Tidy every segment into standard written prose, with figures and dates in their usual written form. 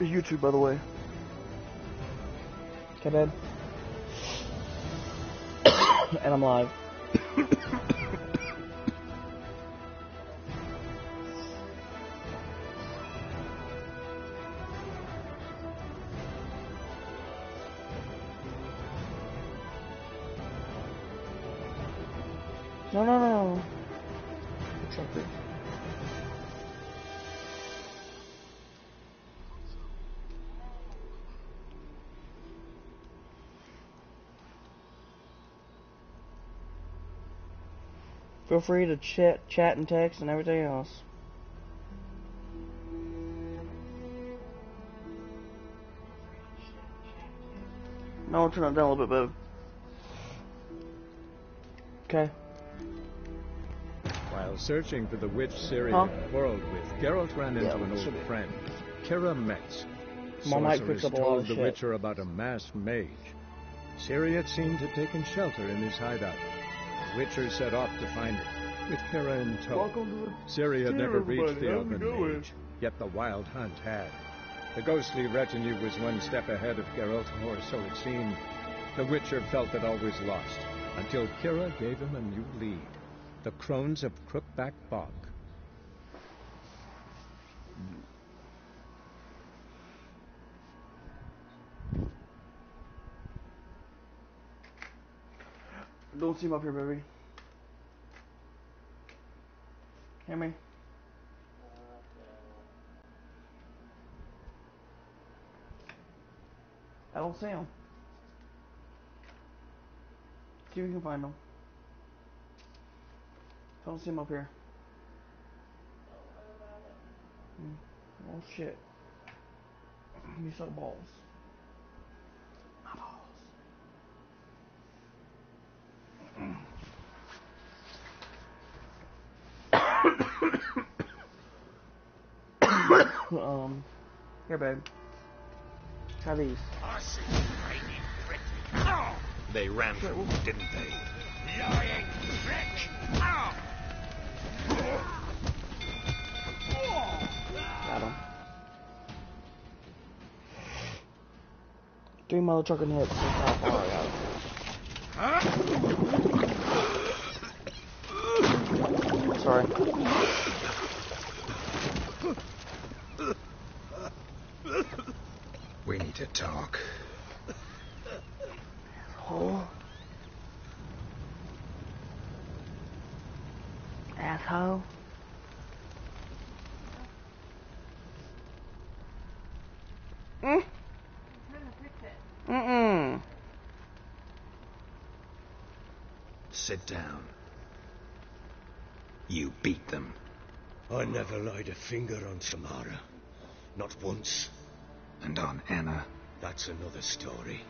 YouTube, by the way. Okay, babe. And I'm live. No. Trucker. Feel free to chat and text and everything else. No, I'll turn it down a little bit, babe. Okay. While searching for the witch Ciri quarreled with, Geralt ran into an old friend, Kira Metz. Sorceress told the Witcher about a masked mage. Ciri had seemed to have taken shelter in his hideout. The Witcher set off to find it, with Kira in tow. Ciri had never reached the elven mage, yet the wild hunt had. The ghostly retinue was one step ahead of Geralt, or so it seemed. The Witcher felt that all was lost, until Kira gave him a new lead. The Crones of Crookback Bog. Don't see him up here, baby. Hear me? I don't see him. See if we can find him. I don't see him up here. Oh shit. You suck balls. My balls. Here, babe. Try these. They ran from you, didn't they? Lying prick! Got him. 3 mother trucking hits. That's how far I got him. Sorry. We need to talk. Asshole. Asshole. Sit down. You beat them. I never laid a finger on Samara. Not once. And on Anna? That's another story.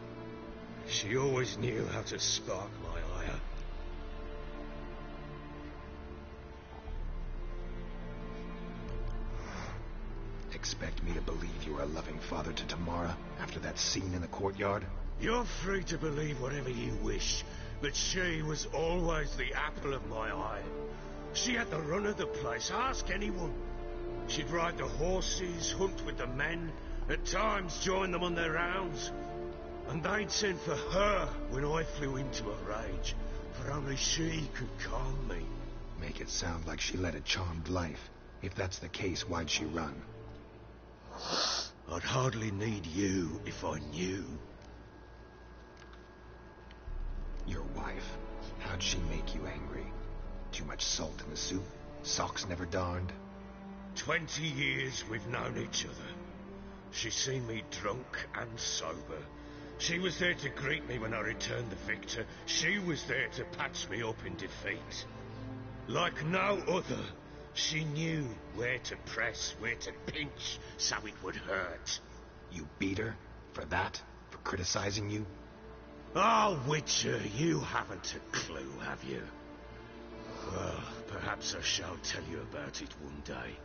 She always knew how to spark my ire. Expect me to believe you were a loving father to Tamara after that scene in the courtyard? You're free to believe whatever you wish, but she was always the apple of my eye. She had the run of the place, ask anyone. She'd ride the horses, hunt with the men, at times join them on their rounds. And they'd send for her when I flew into a rage, for only she could calm me. Make it sound like she led a charmed life. If that's the case, why'd she run? I'd hardly need you if I knew. Your wife, how'd she make you angry? Too much salt in the soup? Socks never darned? 20 years we've known each other. She's seen me drunk and sober. She was there to greet me when I returned the victor. She was there to patch me up in defeat. Like no other, she knew where to press, where to pinch, so it would hurt. You beat her? For that? For criticizing you? Oh, Witcher, you haven't a clue, have you? Well, perhaps I shall tell you about it one day.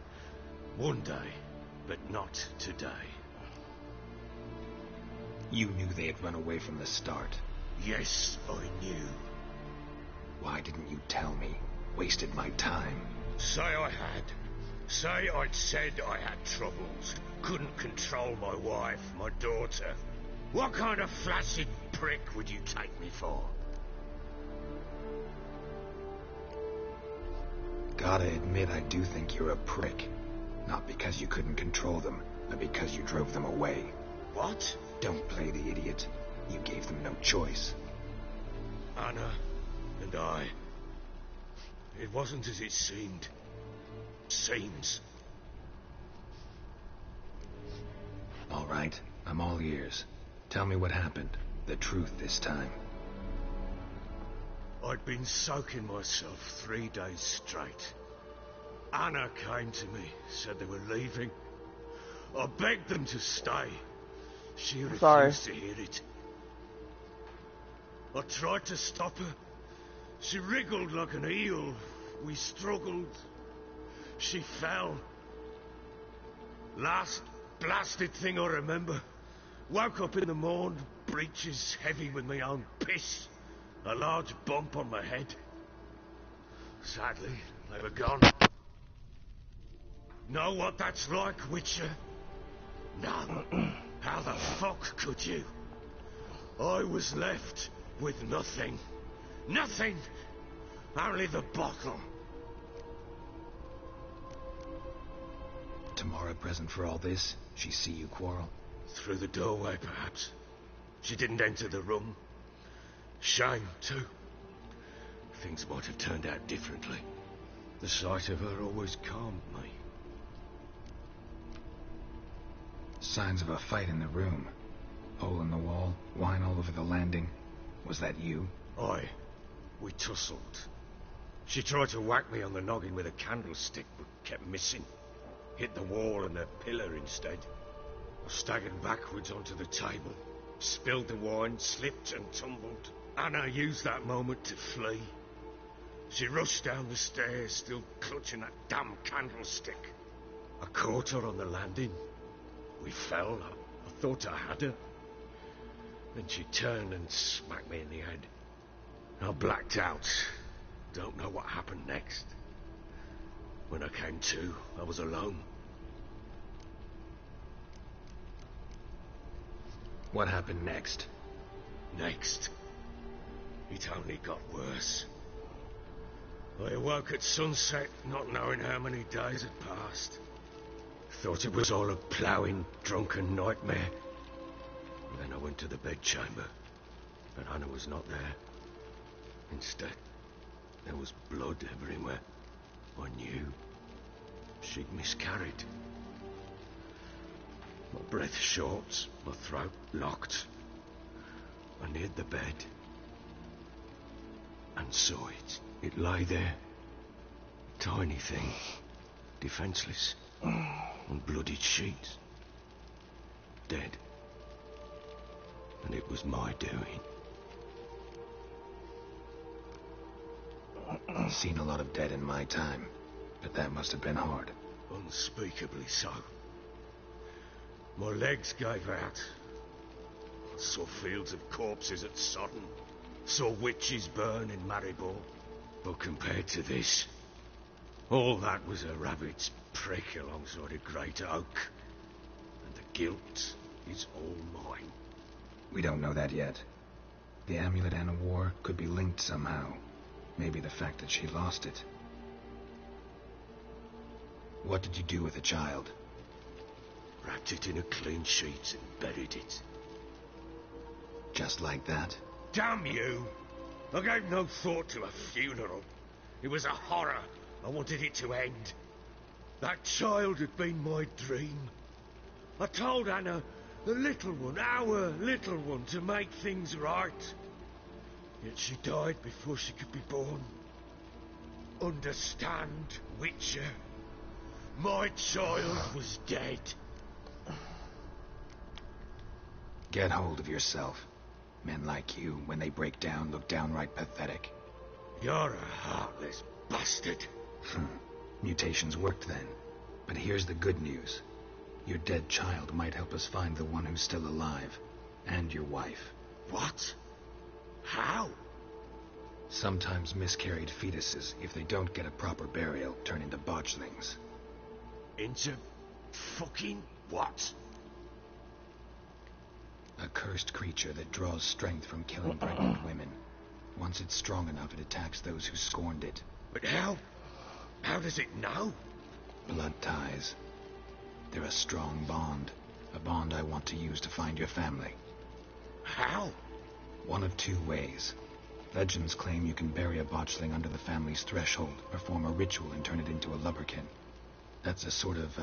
One day, but not today. You knew they had run away from the start. Yes, I knew. Why didn't you tell me? Wasted my time. Say I had. Say I'd said I had troubles, couldn't control my wife, my daughter. What kind of flaccid prick would you take me for? Gotta admit, I do think you're a prick. Not because you couldn't control them, but because you drove them away. What? Don't play the idiot. You gave them no choice. Anna and I... It wasn't as it seemed. Seems. All right, I'm all ears. Tell me what happened. The truth this time. I'd been soaking myself 3 days straight. Anna came to me, said they were leaving. I begged them to stay. She refused to hear it. I tried to stop her. She wriggled like an eel. We struggled. She fell. Last blasted thing I remember. Woke up in the morn, breeches heavy with my own piss. A large bump on my head. Sadly, they were gone. Know what that's like, Witcher? No. How the fuck could you? I was left with nothing. Nothing! Only the bottle. Tamara present for all this? She see you quarrel? Through the doorway, perhaps. She didn't enter the room. Shame, too. Things might have turned out differently. The sight of her always calmed me. Signs of a fight in the room. Hole in the wall, wine all over the landing. Was that you? Aye. We tussled. She tried to whack me on the noggin with a candlestick, but kept missing. Hit the wall and a pillar instead. I staggered backwards onto the table, spilled the wine, slipped and tumbled. Anna used that moment to flee. She rushed down the stairs, still clutching that damn candlestick. I caught her on the landing. We fell. I thought I had her. Then she turned and smacked me in the head. I blacked out. Don't know what happened next. When I came to, I was alone. What happened next? Next? It only got worse. I awoke at sunset, not knowing how many days had passed. Thought it was all a ploughing, drunken nightmare. Then I went to the bedchamber, but Anna was not there. Instead, there was blood everywhere. I knew she'd miscarried. My breath short, my throat locked. I neared the bed and saw it. It lay there, tiny thing, defenseless, on bloodied sheets, dead. And it was my doing. I've seen a lot of dead in my time, but that must have been hard. Unspeakably so. My legs gave out. I saw fields of corpses at Sodden. Saw witches burn in Maribor. But compared to this, all that was a rabbit's prick alongside a great oak. And the guilt is all mine. We don't know that yet. The amulet Anna wore could be linked somehow. Maybe the fact that she lost it. What did you do with the child? Wrapped it in a clean sheet and buried it. Just like that? Damn you! I gave no thought to a funeral. It was a horror. I wanted it to end. That child had been my dream. I told Anna, the little one, our little one, to make things right. Yet she died before she could be born. Understand, Witcher? My child was dead. Get hold of yourself. Men like you, when they break down, look downright pathetic. You're a heartless bastard. Mutations worked then. But here's the good news. Your dead child might help us find the one who's still alive. And your wife. What? How? Sometimes miscarried fetuses, if they don't get a proper burial, turn into botchlings. Into fucking what? A cursed creature that draws strength from killing pregnant women. Once it's strong enough, it attacks those who scorned it. But how? How does it know? Blood ties. They're a strong bond. A bond I want to use to find your family. How? One of two ways. Legends claim you can bury a botchling under the family's threshold, perform a ritual, and turn it into a lubberkin. That's a sort of,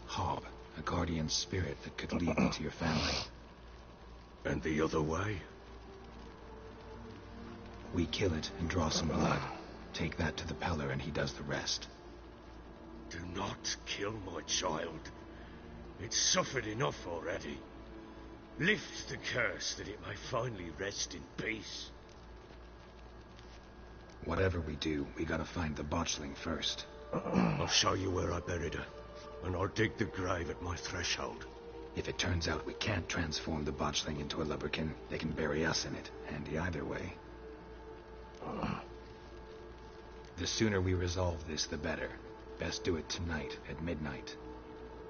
hob, a guardian spirit that could lead me to your family. And the other way? We kill it and draw some blood. Take that to the Peller and he does the rest. Do not kill my child. It's suffered enough already. Lift the curse that it may finally rest in peace. Whatever we do, we gotta find the botchling first. I'll show you where I buried her, and I'll dig the grave at my threshold. If it turns out we can't transform the botchling into a lubberkin, they can bury us in it. Handy either way. The sooner we resolve this, the better. Best do it tonight, at midnight.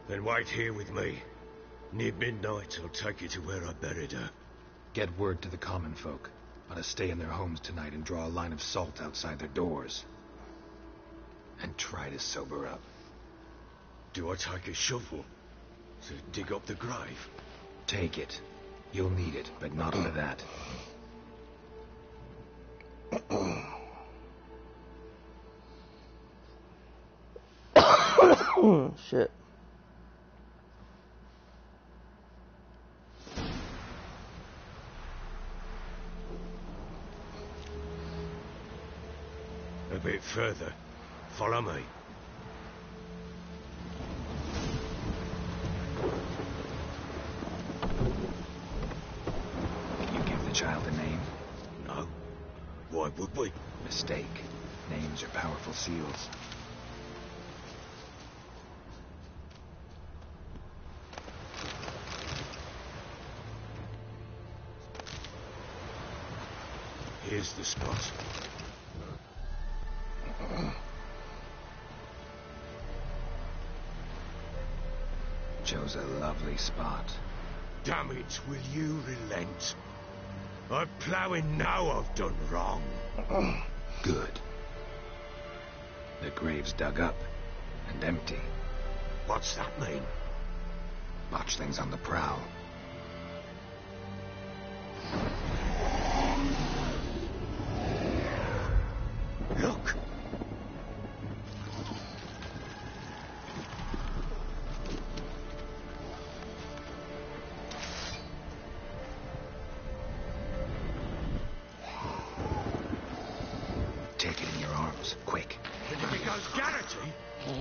Then wait here with me. Near midnight, I'll take you to where I buried her. Get word to the common folk. Ought to stay in their homes tonight and draw a line of salt outside their doors. And try to sober up. Do I take a shovel to dig up the grave? Take it. You'll need it, but not for that. Shit. A bit further. Follow me. Can you give the child a name? No. Why would we? Mistake. Names are powerful seals. Here's the spot. Chose a lovely spot. Damn it, will you relent? I'm ploughing now I've done wrong. Good. The grave's dug up and empty. What's that mean? Botchling's on the prowl. Look! Take it in your arms, quick. But if it goes Garrity,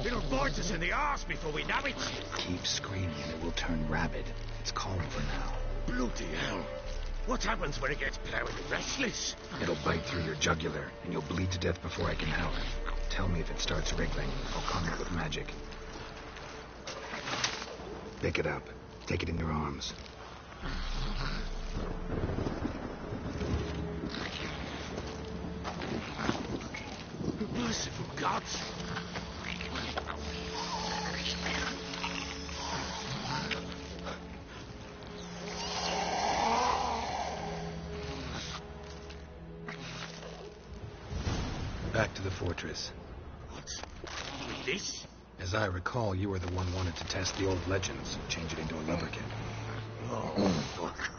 it'll bite us in the arse before we know it. Keep screaming and it will turn rabid. It's calm for now. Bloody hell. What happens when it gets plowing and restless? It'll bite through your jugular, and you'll bleed to death before I can help. Tell me if it starts wriggling. I'll calm it with magic. Pick it up. Take it in your arms. Merciful gods! Back to the fortress. What? With this? As I recall, you were the one wanted to test the old legends, change it into a lubberkin. Oh, fuck.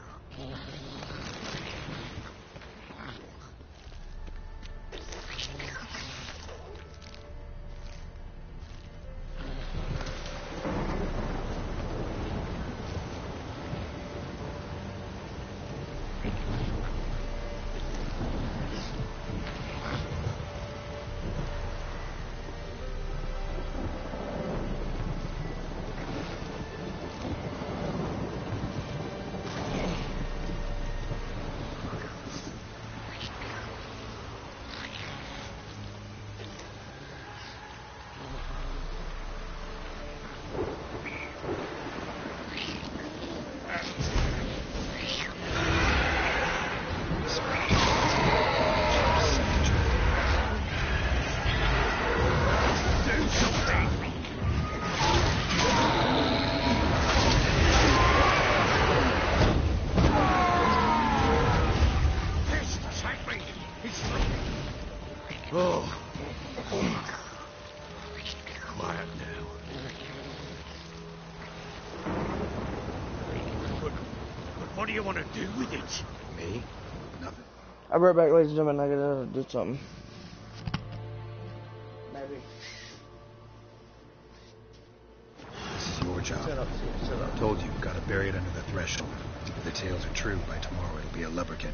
do you want to do with it? Me? Nothing. I'll be right back, ladies and gentlemen. I gotta do something. Maybe. This is your job. Set up. I told you, gotta bury it under the threshold. If the tales are true, by tomorrow it'll be a lubberkin.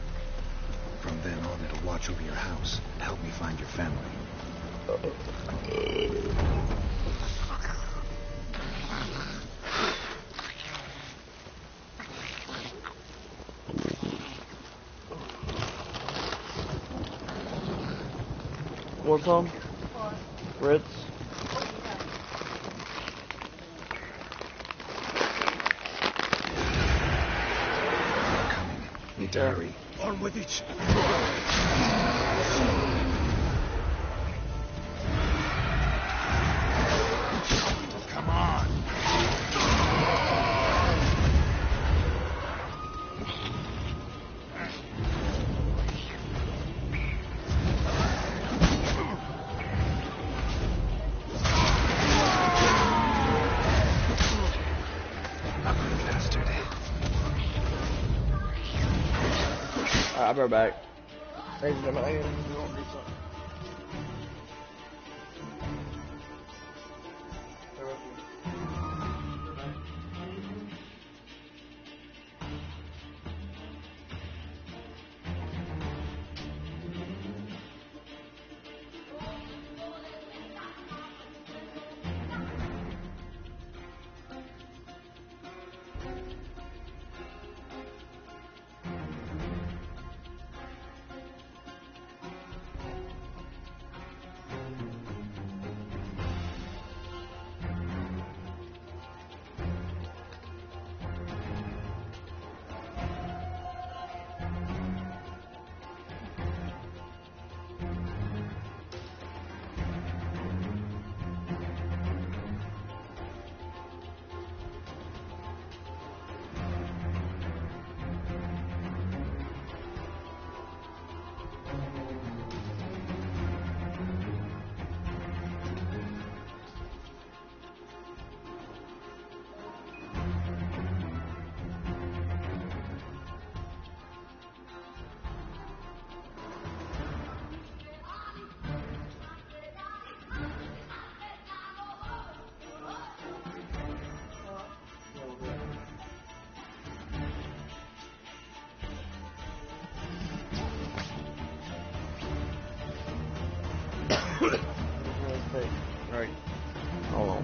From then on, it'll watch over your house and help me find your family. What's on? Ritz. Coming. Need to hurry. On with it. Come on. I'll be right back. Ladies and gentlemen, I gotta do something. Alright. Hold on.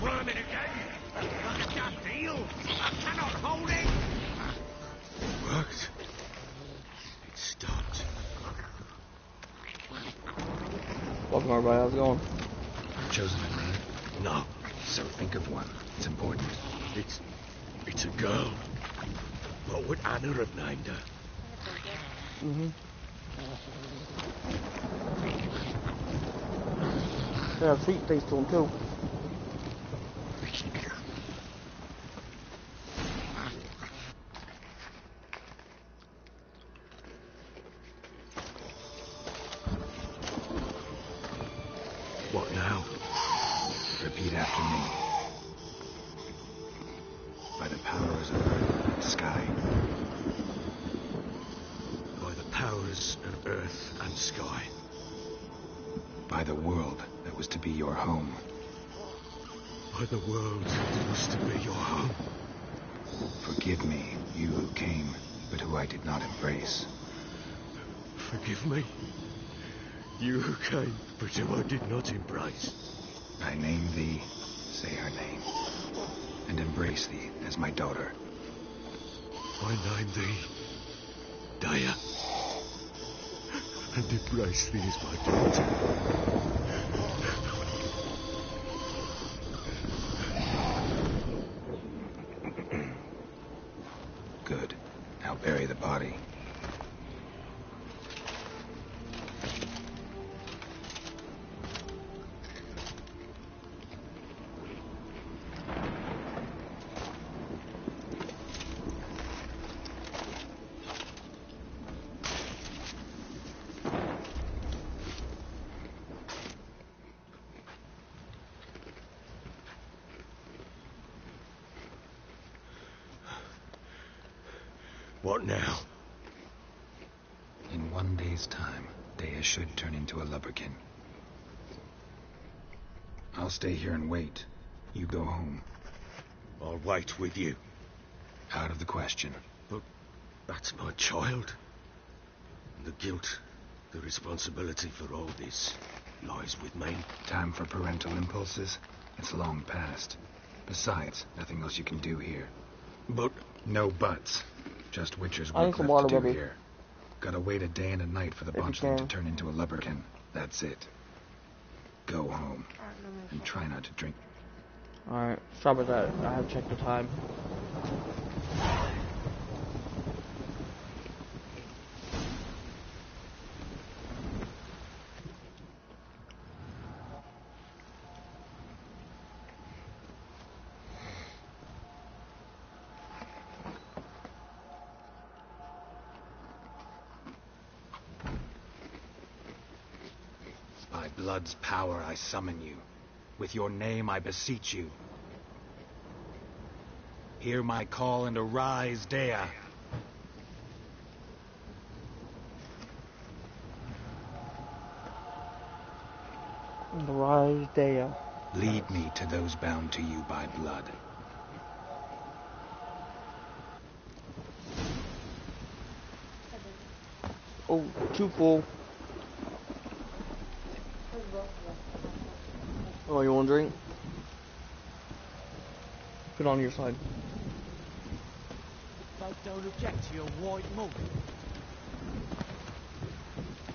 Worm it again. I can't feel. I cannot hold it. It worked. It stopped. Welcome everybody, how's it going? Chosen a name? No, So think of one. It's important. it's a girl. What would Anna have named her? They have feet taste to them too. What now? Repeat after me. By the powers of earth and sky. By the powers of earth and sky. By the world that was to be your home. By the world that was to be your home. Forgive me, you who came, but who I did not embrace. Forgive me. You who came, but who I did not embrace. I name thee, say her name, and embrace thee as my daughter. I name thee Daya, and embrace thee as my daughter. Good. Now bury the body. What now? In 1 day's time, Dea should turn into a lubberkin. I'll stay here and wait. You go home. I'll wait with you. Out of the question. But that's my child. The guilt, the responsibility for all this lies with me. Time for parental impulses? It's long past. Besides, nothing else you can do here. But... No buts. Just Witcher's work left to do here. Gotta wait a day and a night for the botchling to turn into a lubberkin. That's it. Go home. And try not to drink. Alright, stop with that. I have checked the time. By blood's power I summon you. With your name I beseech you. Hear my call and arise, Dea. Arise, Dea. Lead me to those bound to you by blood. Oh, too full. Oh, you want a drink? Put it on your side. Folk don't object to your white mug.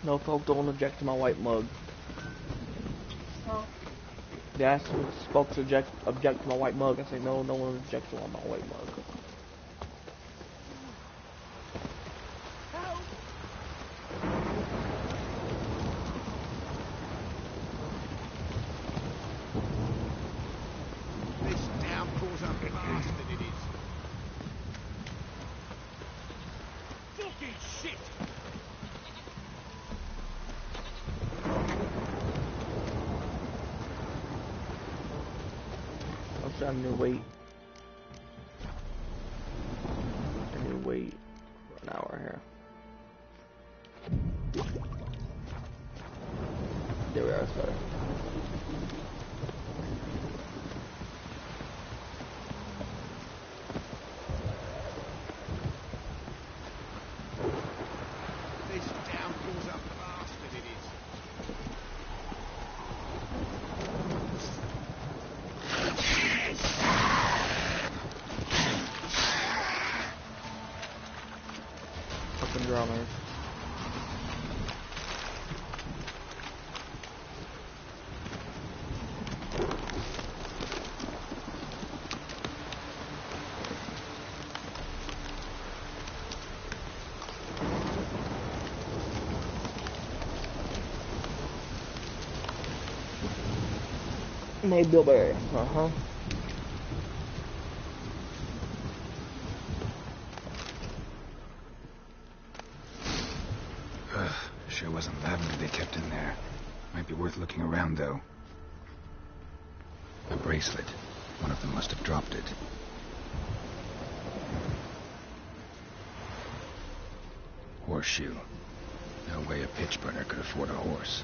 No, folk don't object to my white mug. Huh? They asked if folks object to my white mug. I say no, no one objects to my white mug. I need to wait. I need to wait for an hour here. There we are, sorry. This downpour's a bastard, it is. Fucking drummers. Made Bilberry. Uh-huh. Sure wasn't lavender they kept in there. Might be worth looking around, though. A bracelet. One of them must have dropped it. Horseshoe. No way a pitch burner could afford a horse.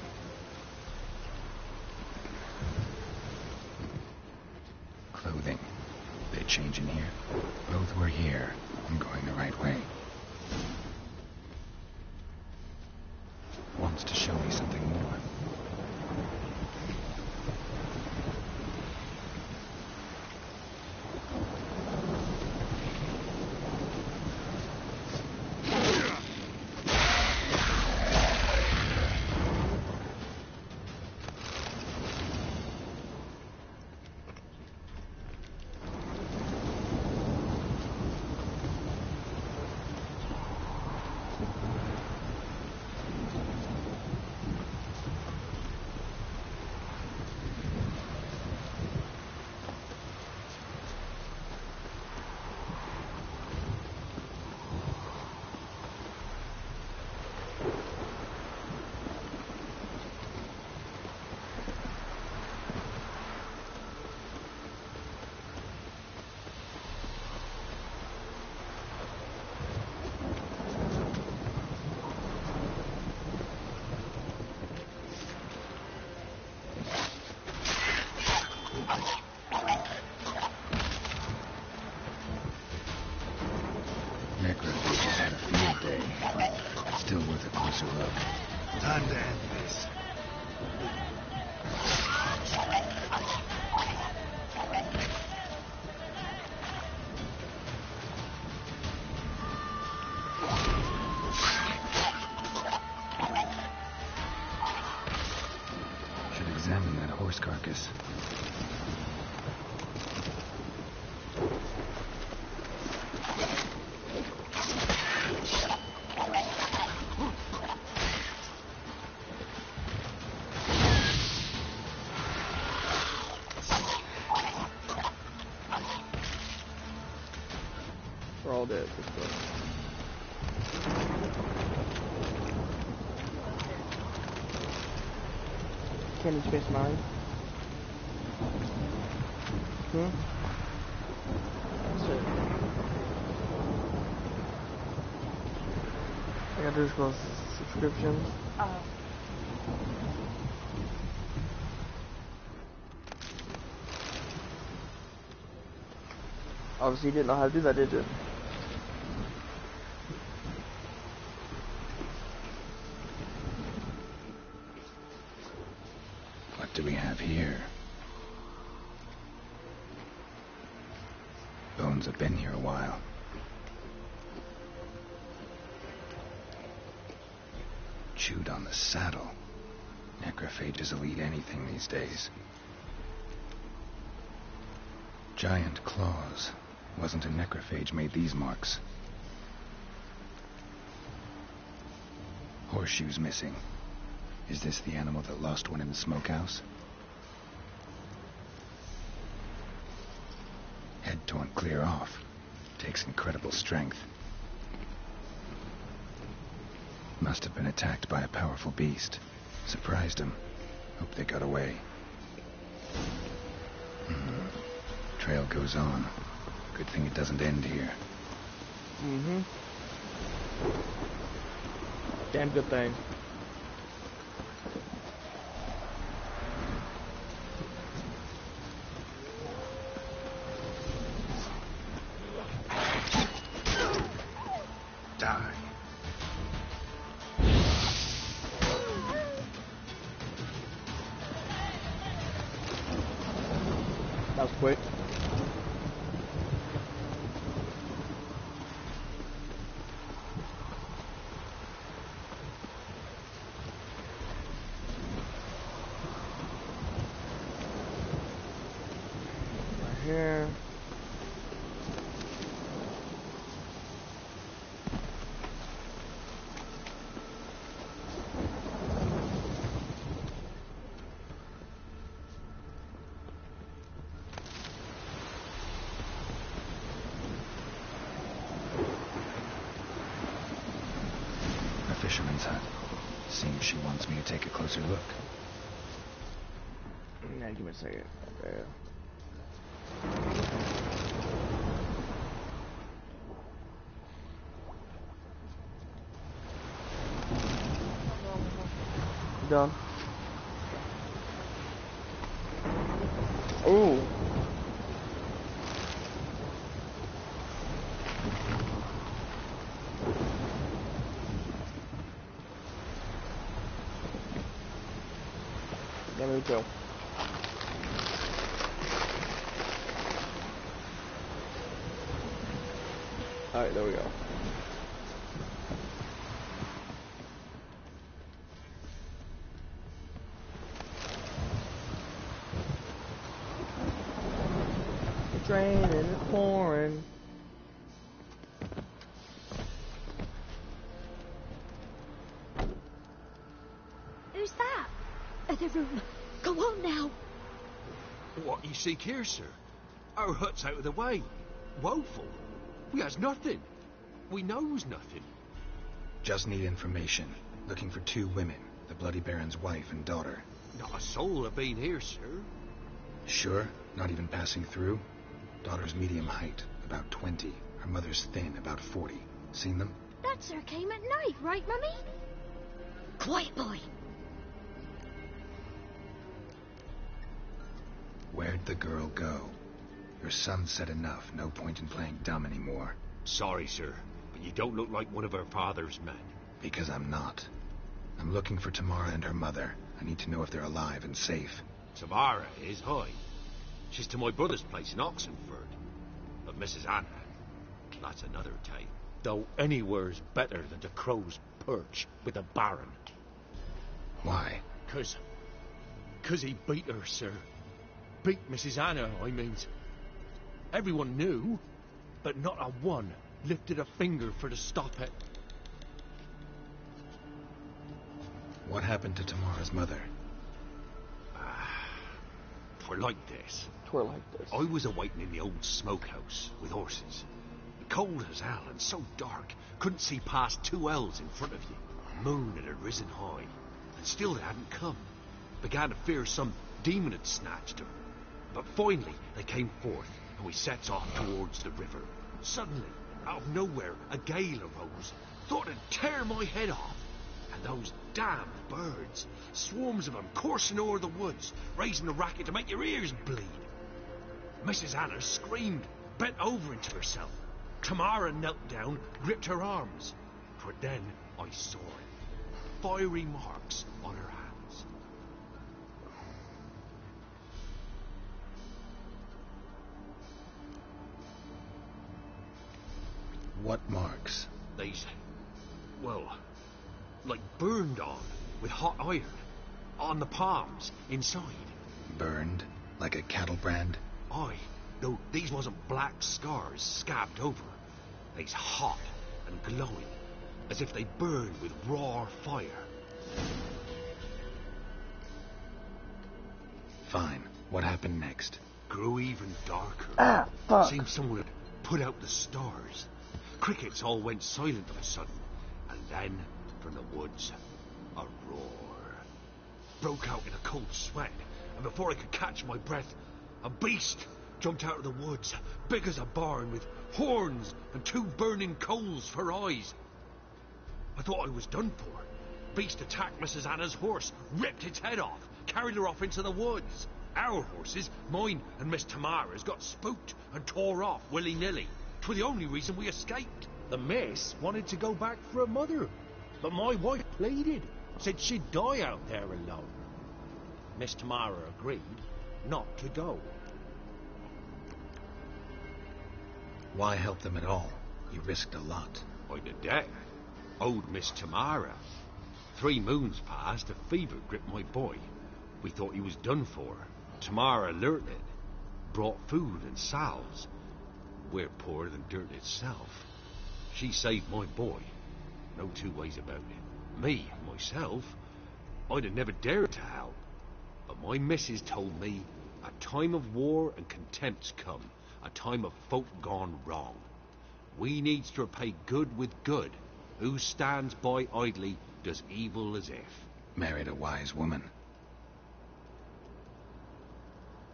Clothing. They change in here? Both were here. I'm going the right way. Wants to show me something more. examine that horse carcass. We're all dead. Candy Space 9. That's it. I gotta do is go subscriptions. Obviously you didn't know how to do that, did you? What do we have here? Bones have been here a while. Chewed on the saddle. Necrophages will eat anything these days. Giant claws. Wasn't a necrophage made these marks. Horseshoes missing. Is this the animal that lost one in the smokehouse? Head torn clear off. Takes incredible strength. Must have been attacked by a powerful beast. Surprised him. Hope they got away. Trail goes on. Good thing it doesn't end here. Damn good thing. Die. That was quick. Right here. Fisherman's hut. Seems she wants me to take a closer look. Now give me a second. Okay. Done. Ooh. Yeah, me too. Alright, there we go. It's raining, it's pouring. Who's that? Other room. Go on now. What you seek here, sir? Our hut's out of the way. Woeful. We has nothing. We knows nothing. Just need information. Looking for 2 women. The Bloody Baron's wife and daughter. Not a soul have been here, sir. Sure? Not even passing through? Daughter's medium height, about 20. Her mother's thin, about 40. Seen them? That's her came at night, right, Mummy? Quiet, boy. Where'd the girl go? Your son said enough. No point in playing dumb anymore. Sorry, sir, but you don't look like one of her father's men. Because I'm not. I'm looking for Tamara and her mother. I need to know if they're alive and safe. Tamara is, hi. She's to my brother's place in Oxenford. But Mrs. Anna, that's another tale. Though anywhere's better than the Crow's Perch with the Baron. Why? 'Cause Because he beat her, sir. Beat Mrs. Anna, I means. Everyone knew, but not a one lifted a finger for to stop it. What happened to Tamara's mother? Twere like this. I was awaiting in the old smokehouse with horses. Cold as hell and so dark, couldn't see past 2 ells in front of you. Moon had risen high, and still it hadn't come. Began to fear some demon had snatched her. But finally they came forth, and we sets off towards the river. Suddenly, out of nowhere, a gale arose. Thought it'd tear my head off. And those damned birds, swarms of them coursing o'er the woods, raising a racket to make your ears bleed. Mrs. Anna screamed, bent over into herself. Tamara knelt down, gripped her arms. For then I saw it. Fiery marks on her hands. What marks? These, well, like burned on with hot iron. On the palms, inside. Burned? Like a cattle brand? Aye, though these wasn't black scars scabbed over. They's hot and glowing, as if they burned with raw fire. Fine. What happened next? Grew even darker. Fuck. Seemed someone had put out the stars. Crickets all went silent of a sudden. And then, from the woods, a roar. Broke out in a cold sweat, and before I could catch my breath, a beast jumped out of the woods, big as a barn, with horns and 2 burning coals for eyes. I thought I was done for. Beast attacked Mrs. Anna's horse, ripped its head off, carried her off into the woods. Our horses, mine and Miss Tamara's, got spooked and tore off willy-nilly. 'Twere the only reason we escaped. The miss wanted to go back for her mother, but my wife pleaded, said she'd die out there alone. Miss Tamara agreed not to go. Why help them at all? You risked a lot. I'd a debt. Owed Miss Tamara. 3 moons passed, a fever gripped my boy. We thought he was done for. Tamara learnt it. Brought food and salves. We're poorer than dirt itself. She saved my boy. No 2 ways about it. Me, myself, I'd have never dared to help. But my missus told me a time of war and contempt's come. A time of folk gone wrong. We needs to repay good with good. Who stands by idly does evil as if. Married a wise woman.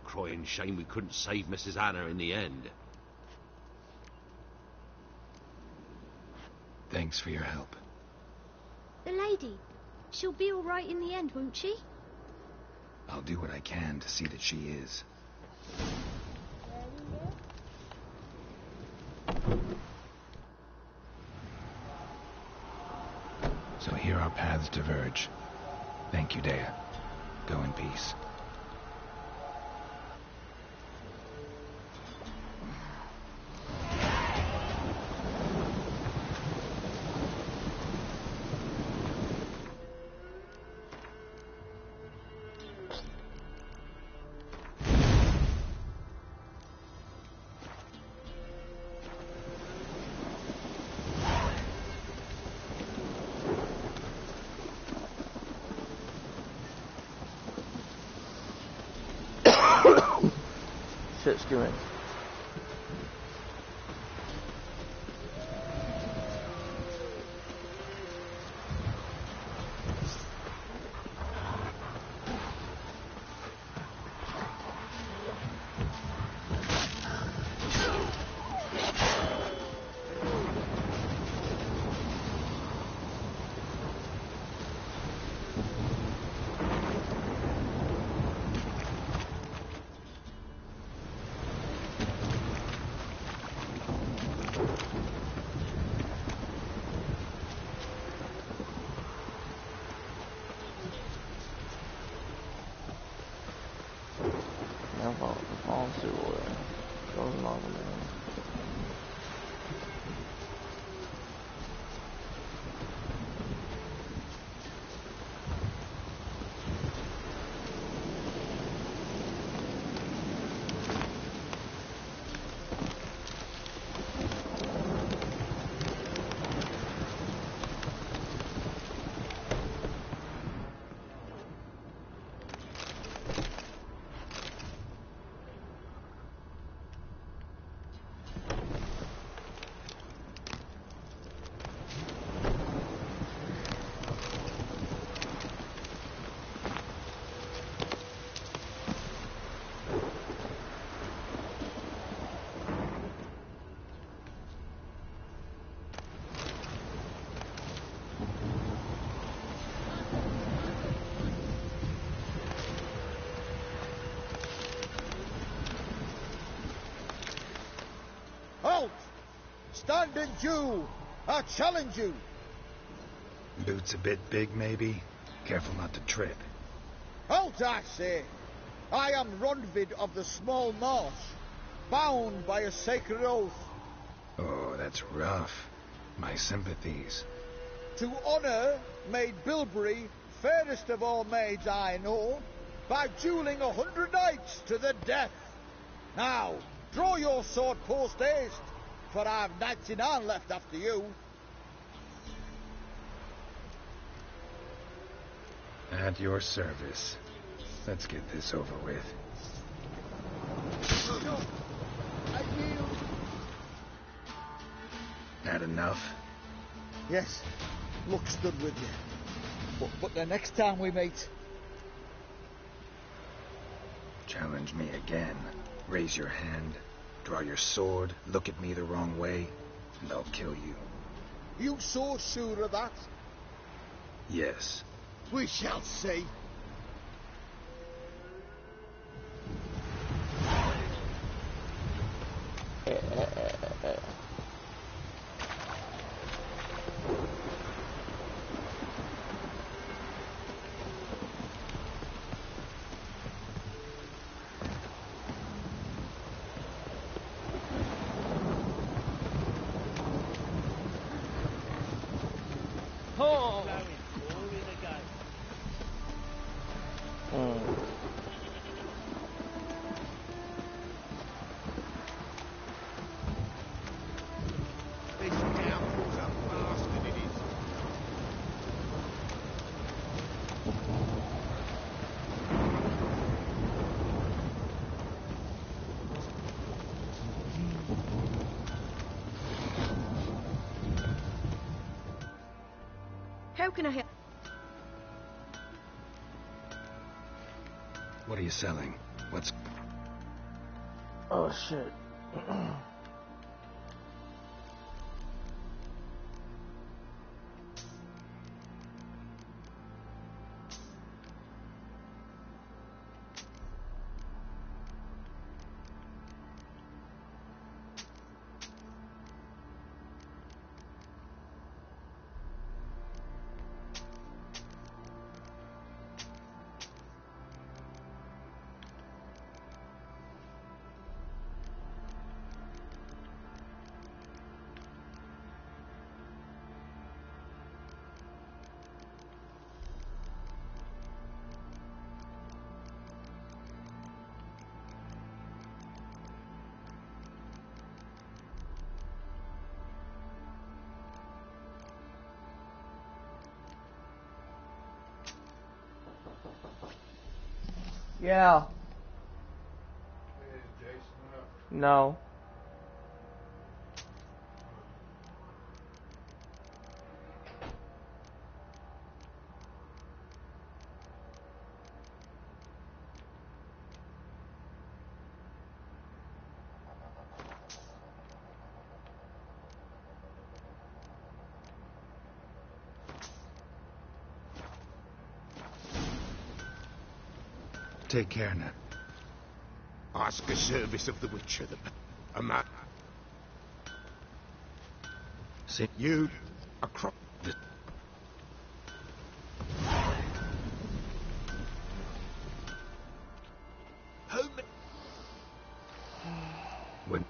Crying shame we couldn't save Mrs. Anna in the end. Thanks for your help. The lady, she'll be all right in the end, won't she? I'll do what I can to see that she is. So here our paths diverge. Thank you, Dea. Go in peace. Shit's doing. stand in duel. I challenge you. Boots a bit big, maybe? Careful not to trip. Halt, I say! I am Rondvid of the Small Marsh, bound by a sacred oath. Oh, that's rough. My sympathies. To honour Maid Bilberry, fairest of all maids I know, by duelling 100 knights to the death. Now, draw your sword post haste, for I've 99 left after you. At your service. Let's get this over with. No, I yield. That enough? Yes, luck stood with you. But the next time we meet... Challenge me again. Raise your hand, draw your sword, look at me the wrong way, and I'll kill you. You so sure of that? Yes. We shall see. How can I help? What are you selling? What's... Oh shit. Yeah. No. Take care now. Ask a service of the Witcher, a man. See? You, across the... When...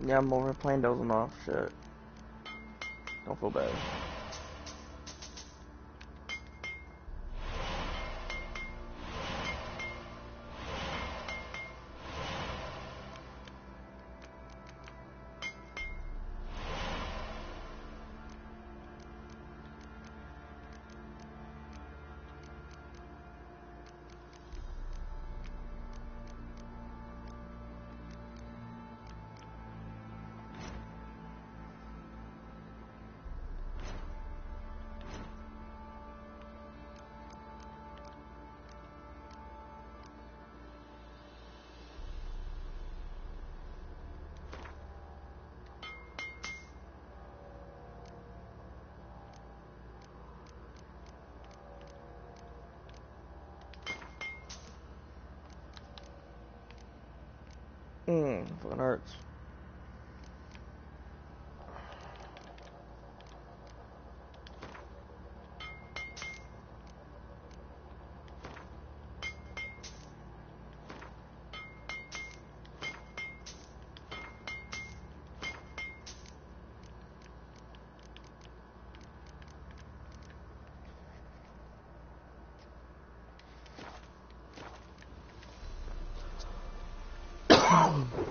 Yeah, I'm over playing dozing off. Shit. Don't feel bad. Fucking hurts.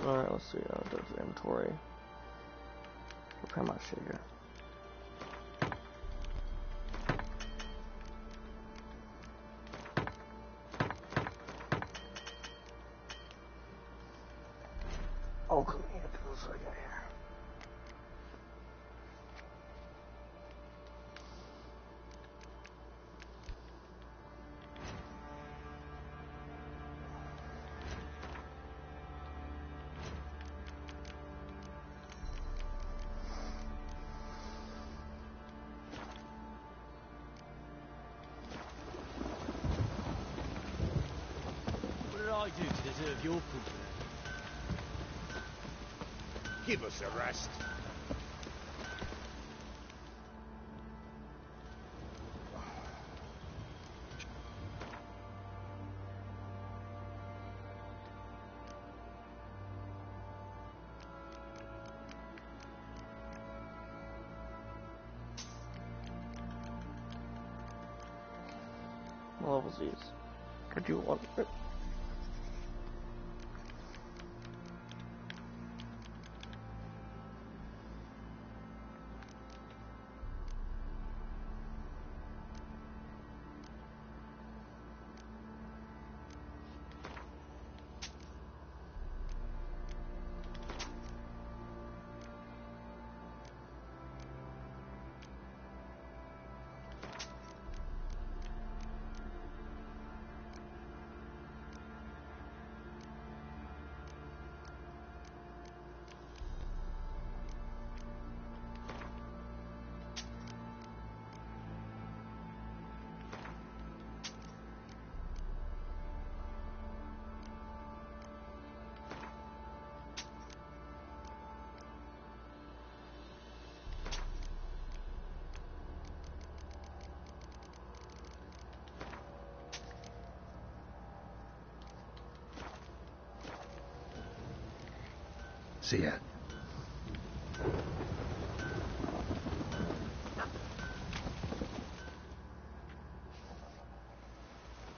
Alright, let's see. I'll do the inventory. Repair my shit here. Oh, come here. What else I got here? I do to deserve your company? Give us a rest. What level is these? What do you want? See ya.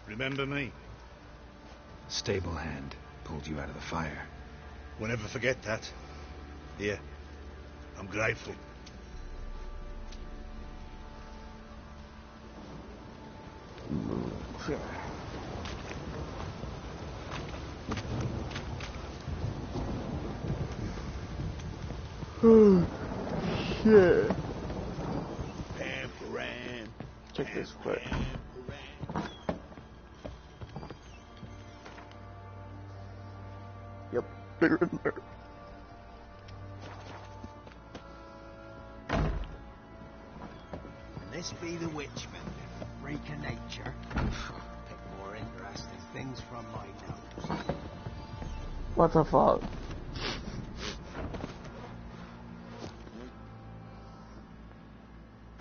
Remember me? Stable hand pulled you out of the fire. We'll never forget that. Here, I'm grateful. Oh, shit. Pam, Check this quick. Yep, bigger than there. This be the Witchman, freak of nature. Pick more interesting things from my nose. What the fuck?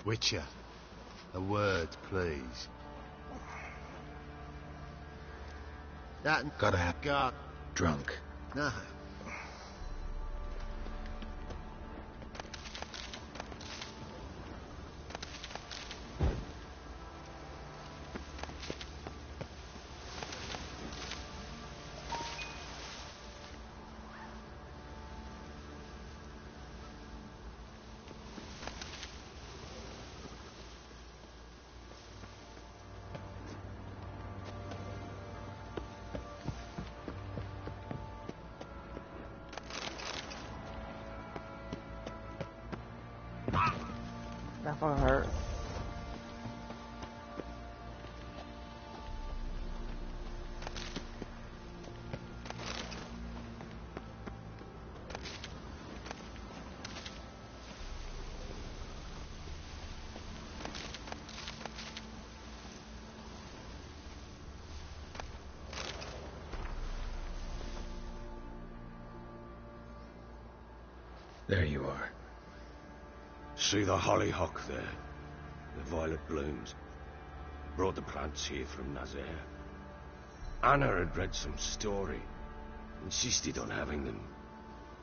Witcher, a word, please. That gotta have got drunk. Nah, That fucking hurt. There you are. See the hollyhock there? The violet blooms. Brought the plants here from Nazaire. Anna had read some story. Insisted on having them.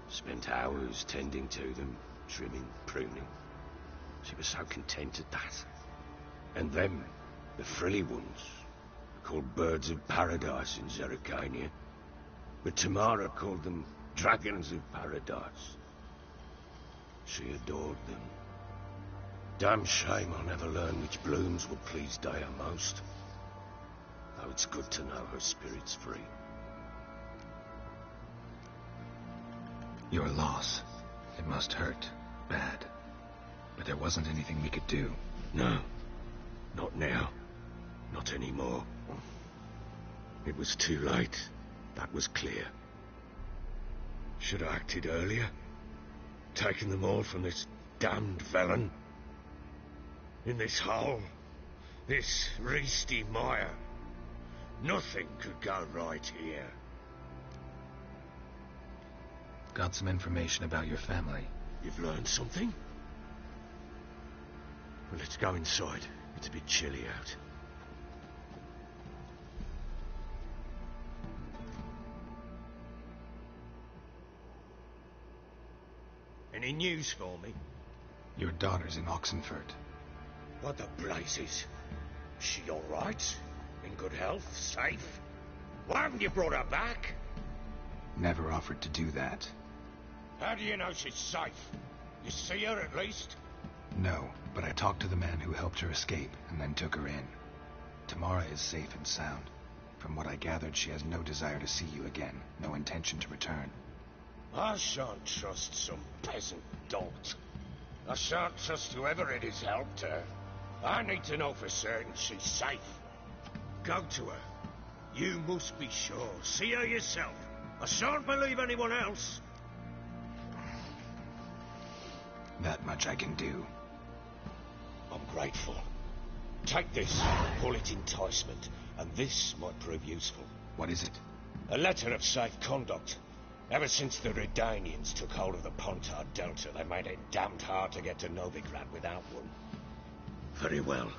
Spent hours tending to them, trimming, pruning. She was so content at that. And them, the frilly ones, called birds of paradise in Zerrikania. But Tamara called them dragons of paradise. She adored them. Damn shame I'll never learn which blooms will please Dea most. Though it's good to know her spirit's free. Your loss. It must hurt. Bad. But there wasn't anything we could do. No. Not now. Not anymore. It was too late. That was clear. Should have acted earlier. Taken them all from this damned felon. In this hole. This reesty mire. Nothing could go right here. Got some information about your family. You've learned something? Well, let's go inside. It's a bit chilly out. Any news for me? Your daughter's in Oxenfurt. What the blazes? Is she all right? In good health? Safe? Why haven't you brought her back? Never offered to do that. How do you know she's safe? You see her at least? No, but I talked to the man who helped her escape and then took her in. Tamara is safe and sound. From what I gathered, she has no desire to see you again, no intention to return. I shan't trust some peasant dolt. I shan't trust whoever it is helped her. I need to know for certain she's safe. Go to her. You must be sure. See her yourself. I shan't believe anyone else. That much I can do. I'm grateful. Take this, call it enticement, and this might prove useful. What is it? A letter of safe conduct. Ever since the Redanians took hold of the Pontar Delta, they made it damned hard to get to Novigrad without one. Very well.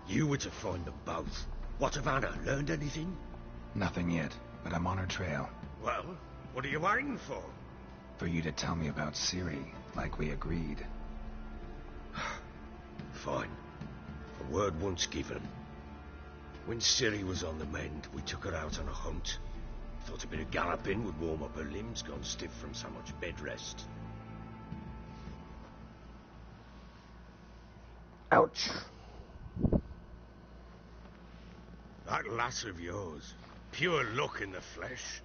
You were to find them both. What of Anna? Learned anything? Nothing yet, but I'm on her trail. Well, what are you waiting for? For you to tell me about Ciri, like we agreed. Fine. A word once given. When Ciri was on the mend, we took her out on a hunt. Thought a bit of galloping would warm up her limbs, gone stiff from so much bed rest. Ouch. That lass of yours, pure luck in the flesh.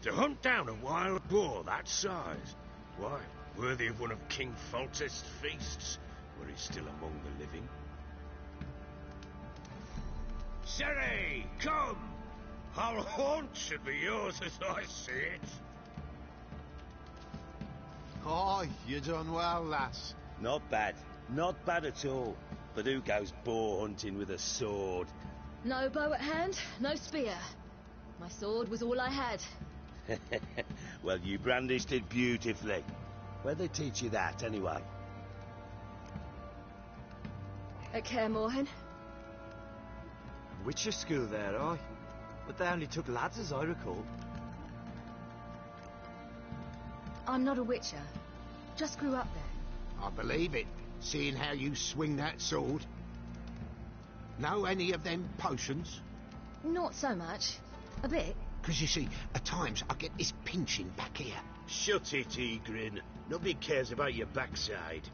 To hunt down a wild boar that size, why, worthy of one of King Foltest's feasts, were he still among the living. Ciri, come! Our haunt should be yours as I see it. Oh, you done well, lass. Not bad. Not bad at all. But who goes boar hunting with a sword? No bow at hand, no spear. My sword was all I had. Well, you brandished it beautifully. Where'd they teach you that, anyway? At Kaer Morhen. Witcher school there, aye? But they only took lads, as I recall. I'm not a witcher. Just grew up there. I believe it, seeing how you swing that sword. Know any of them potions? Not so much. A bit. 'Cause you see, at times I get this pinching back here. Shut it, Egrin. Nobody cares about your backside.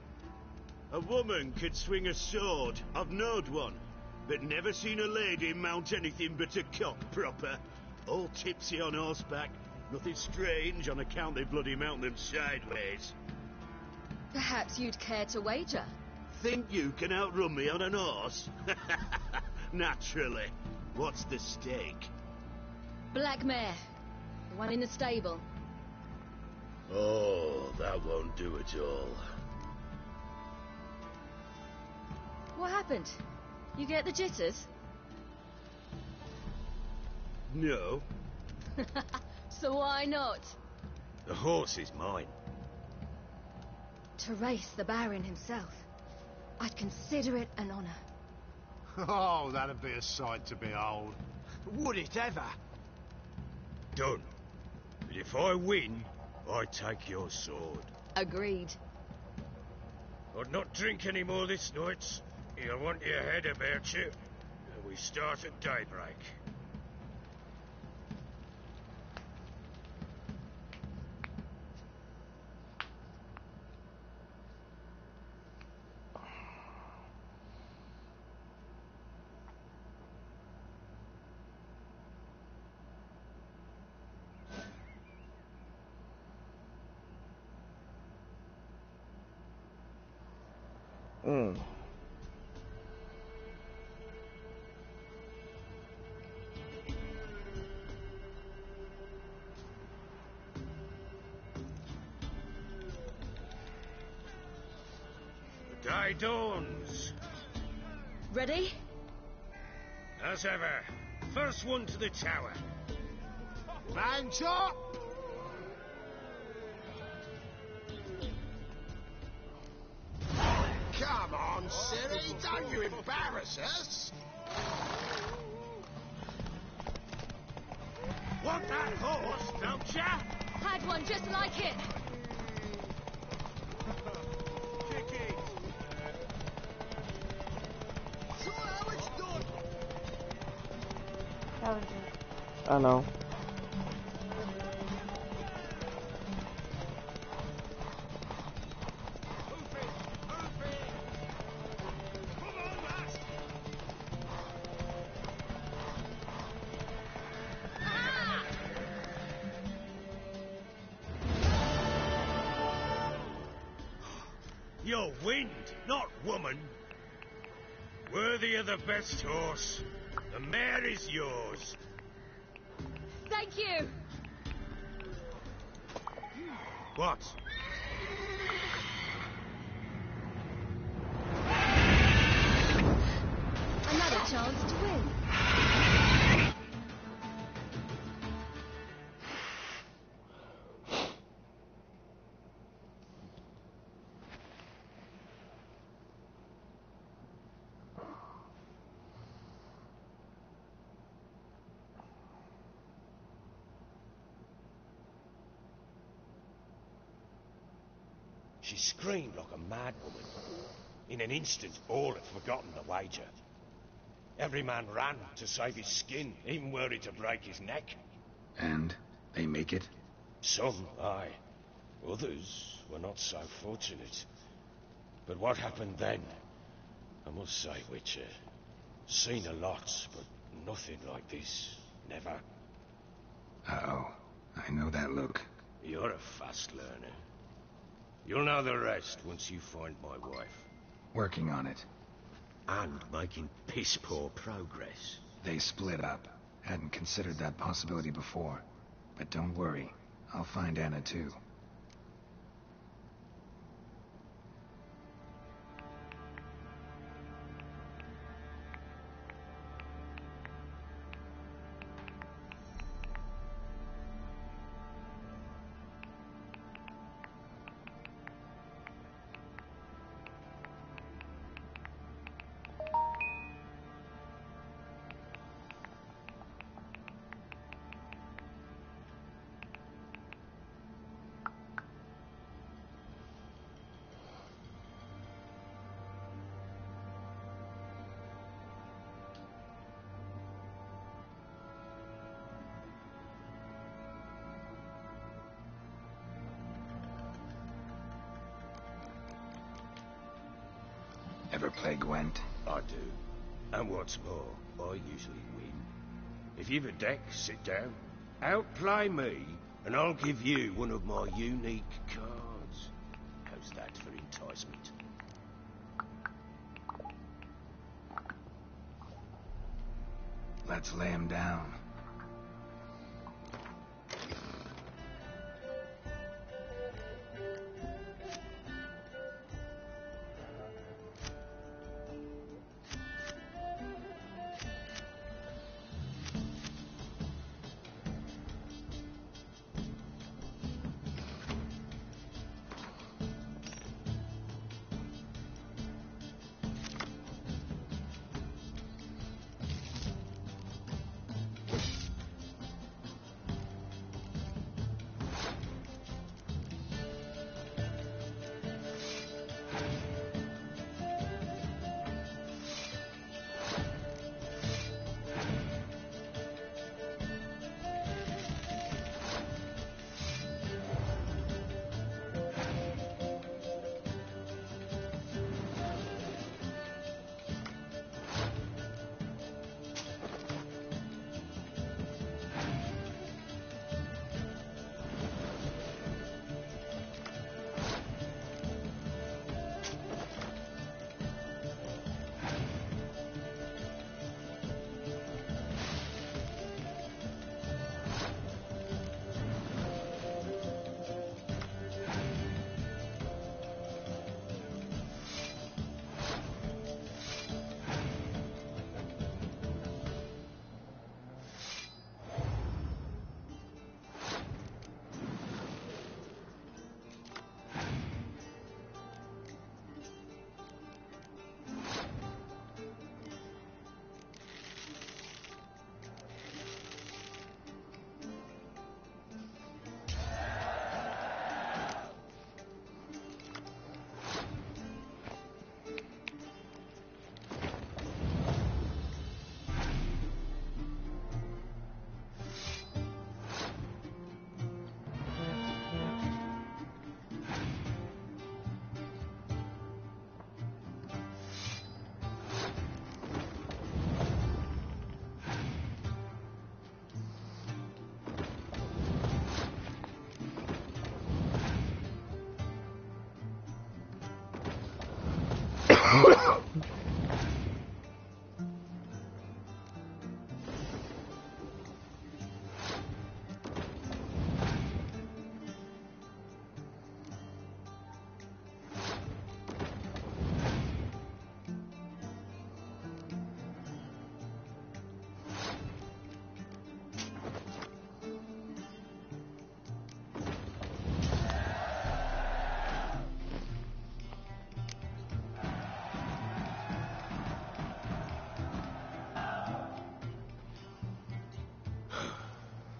A woman could swing a sword. I've knowed one. But never seen a lady mount anything but a cock proper. All tipsy on horseback. Nothing strange on account they bloody mount them sideways. Perhaps you'd care to wager? think you can outrun me on an horse? Naturally. What's the stake? Black mare. The one in the stable. Oh, that won't do at all. What happened? You get the jitters? No. So why not? The horse is mine. To race the Baron himself. I'd consider it an honor. Oh, that'd be a sight to behold. Would it ever? Done. But if I win, I take your sword. Agreed. I'd not drink any more this night. You'll want your head about you. And we start at daybreak. The day dawns. Ready? As ever. First one to the tower. Mount up! Come on, Ciri, don't you embarrass us! Want that horse, don't ya? Had one just like it. Kick it. So how it's done? I know. You're wind, not woman. Worthy of the best horse. The mare is yours. Thank you. What? Another chance to win. She screamed like a mad woman. In an instant, all had forgotten the wager. Every man ran to save his skin, even were it to break his neck. And they make it? Some, aye. Others were not so fortunate. But what happened then? I must say, Witcher, seen a lot, but nothing like this. Never. Uh-oh. I know that look. You're a fast learner. You'll know the rest once you find my wife. Working on it. And making piss-poor progress. They split up. Hadn't considered that possibility before. But don't worry. I'll find Anna too. Ever play Gwent? I do. And what's more, I usually win. If you've a deck, sit down. Outplay me, and I'll give you one of my unique cards. How's that for enticement? Let's lay him down.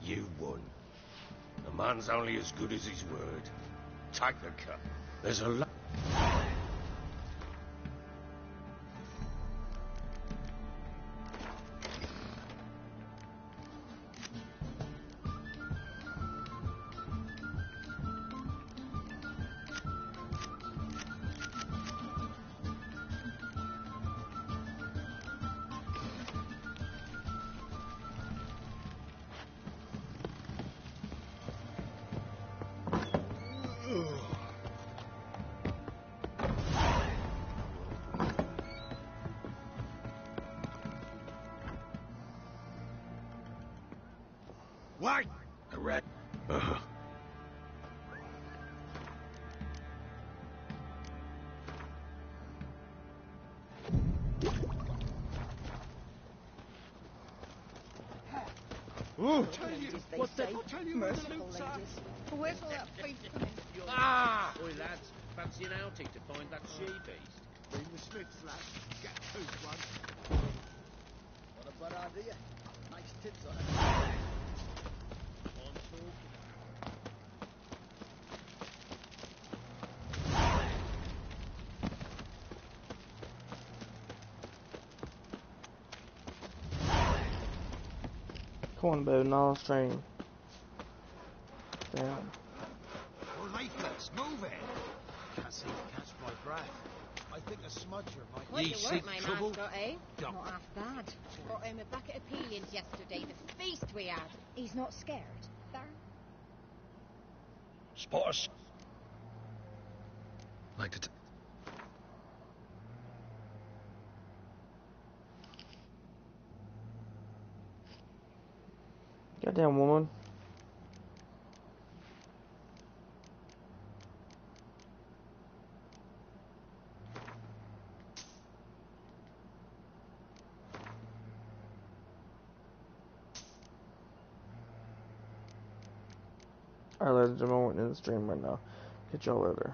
You won. A man's only as good as his word. Take the cup. There's a lot. Wait! A rat. Ooh. What the? Merciful ladies. Where's all that faith coming? Ah! Oi, lads. Fancy an outing to find that she-beast? Bring the Smiths, lads. Get two, one. What a bad idea. Nice tits on it. I'm talking. Come on, baby, now let's train. Damn. We're lifeless. Move it. Can't seem to catch my breath. I think a smudger might. What Ye you seek work, my trouble? mascot, eh? Duck. Not half bad. Brought home a bucket of peelings yesterday. The feast we had. He's not scared, Baron? Spot us. Like to. Goddamn woman. Alright, ladies and gentlemen, we're in the stream right now. Catch y'all later.